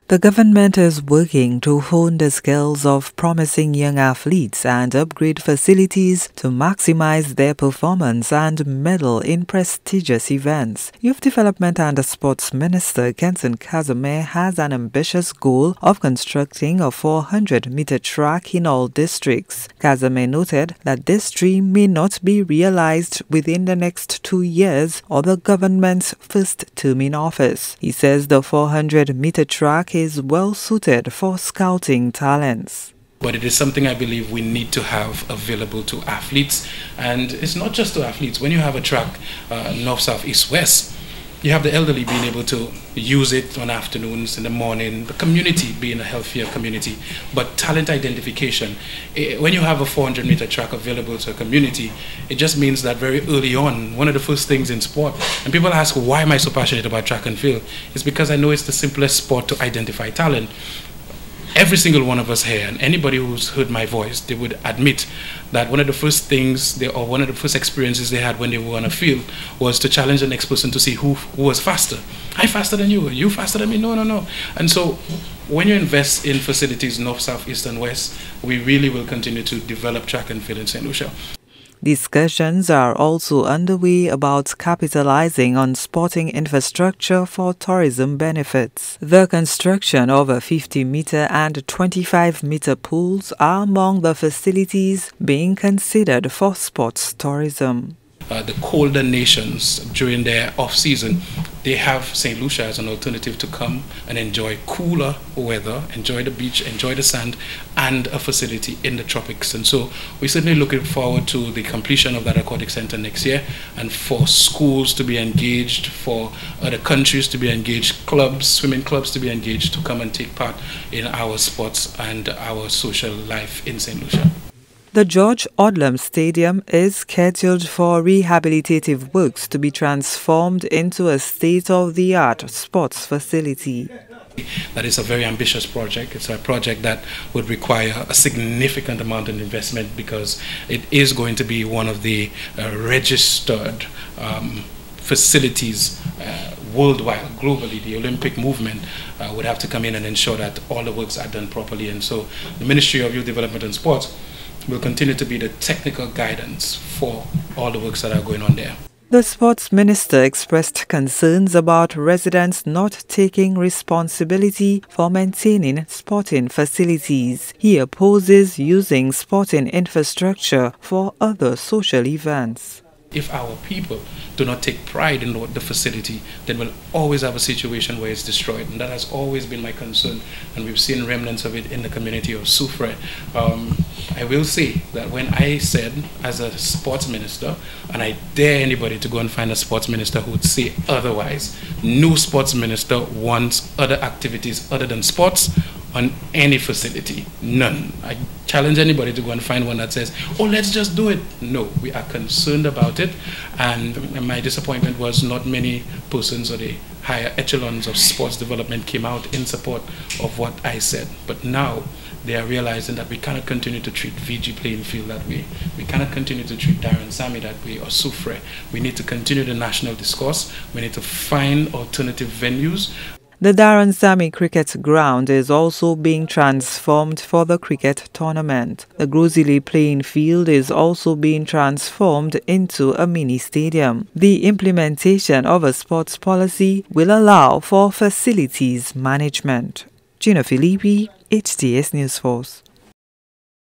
The government is working to hone the skills of promising young athletes and upgrade facilities to maximize their performance and medal in prestigious events. Youth Development and Sports Minister Kenson Casimir has an ambitious goal of constructing a 400-meter track in all districts. Casimir noted that this dream may not be realized within the next 2 years or the government's first term in office. He says the 400-meter track is well suited for scouting talents. But it is something I believe we need to have available to athletes. And it's not just to athletes. When you have a track, north, south, east, west, you have the elderly being able to use it on afternoons, in the morning, the community being a healthier community. But talent identification, when you have a 400-meter track available to a community, it just means that very early on, one of the first things in sport, and people ask, why am I so passionate about track and field? It's because I know it's the simplest sport to identify talent. Every single one of us here, and anybody who's heard my voice, they would admit that one of the first things, one of the first experiences they had when they were on a field was to challenge the next person to see who was faster. I'm faster than you. Are you faster than me? No, no, no. And so when you invest in facilities north, south, east, and west, we really will continue to develop track and field in St. Lucia. Discussions are also underway about capitalizing on sporting infrastructure for tourism benefits. The construction of a 50-meter and 25-meter pools are among the facilities being considered for sports tourism. The colder nations during their off-season, they have St. Lucia as an alternative to come and enjoy cooler weather, enjoy the beach, enjoy the sand, and a facility in the tropics. And so we're certainly looking forward to the completion of that aquatic center next year, and for schools to be engaged, for other countries to be engaged, clubs, swimming clubs to be engaged to come and take part in our sports and our social life in St. Lucia. The George Odlum Stadium is scheduled for rehabilitative works to be transformed into a state-of-the-art sports facility. That is a very ambitious project. It's a project that would require a significant amount of investment because it is going to be one of the registered facilities worldwide, globally. The Olympic movement would have to come in and ensure that all the works are done properly. And so the Ministry of Youth Development and Sports will continue to be the technical guidance for all the works that are going on there. The sports minister expressed concerns about residents not taking responsibility for maintaining sporting facilities. He opposes using sporting infrastructure for other social events. If our people do not take pride in the facility, then we'll always have a situation where it's destroyed. And that has always been my concern. And we've seen remnants of it in the community of Soufrière. I will say that when I said, as a sports minister, and I dare anybody to go and find a sports minister who would say otherwise, no sports minister wants other activities other than sports on any facility. None. I challenge anybody to go and find one that says, oh, let's just do it. No, we are concerned about it. And my disappointment was not many persons or the higher echelons of sports development came out in support of what I said. But now they are realizing that we cannot continue to treat VG playing field that way. We cannot continue to treat Darren Sami that way or Soufrière. We need to continue the national discourse. We need to find alternative venues. The Darren Sami cricket ground is also being transformed for the cricket tournament. The Grozile playing field is also being transformed into a mini stadium. The implementation of a sports policy will allow for facilities management. Gina Filippi, HTS News Force.